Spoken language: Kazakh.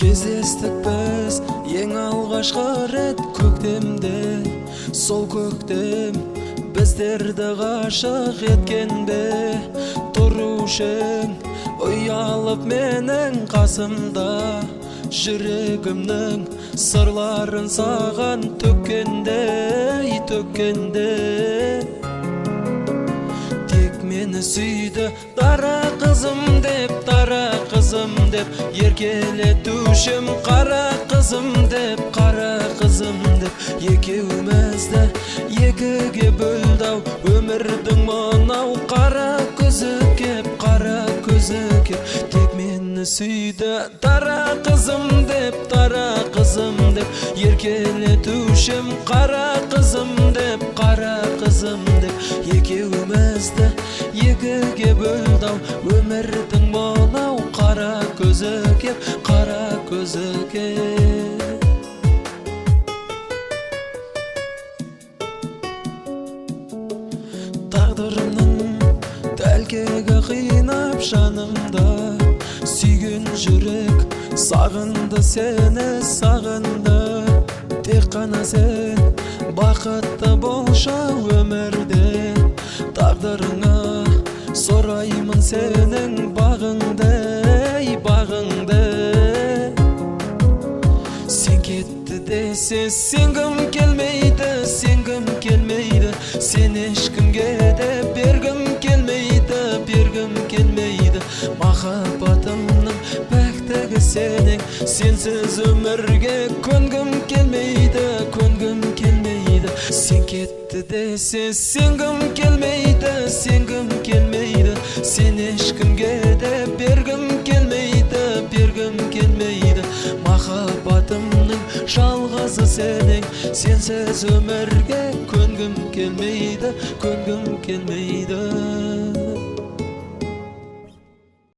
Кездестік біз ең алғашқы рет көктемде. Сол көктем біздерді ғашық еткенде. Тұрушың ұялып менің қасымда, жүрегімнің сырларын саған төккенде. Тек мені сүйді дара қызым деп, еркелетушім қара қызым деп. Екеумізді екіге бөлді-ау өмірдің мынау қара көзі кеп. Тек мені сүйді дара қызым деп, еркелетушім қара қызым деп. Екеумізді екіге бөлді-ау өмірдің мынау қара көзі кеп. Тағдырымның тәлкегі қинап жанымда, сүйген жүрек сағынды сені, тек қана сен бақытты болшы өмірде. Тағдырыңа сұраймын сенің бағыңды. Сен кетті десе сенгім келмейді, сен ешкімге де бергім келмейді. Махаббатымның пәктігі сенің, сенсіз өмірге көнгім келмейді. Сен кетті десе сенгім келмейді, сен ешкімге де бергім келмейді. Махаббатымның жалғызы сенің, сенсіз өмірге көнгім келмейді.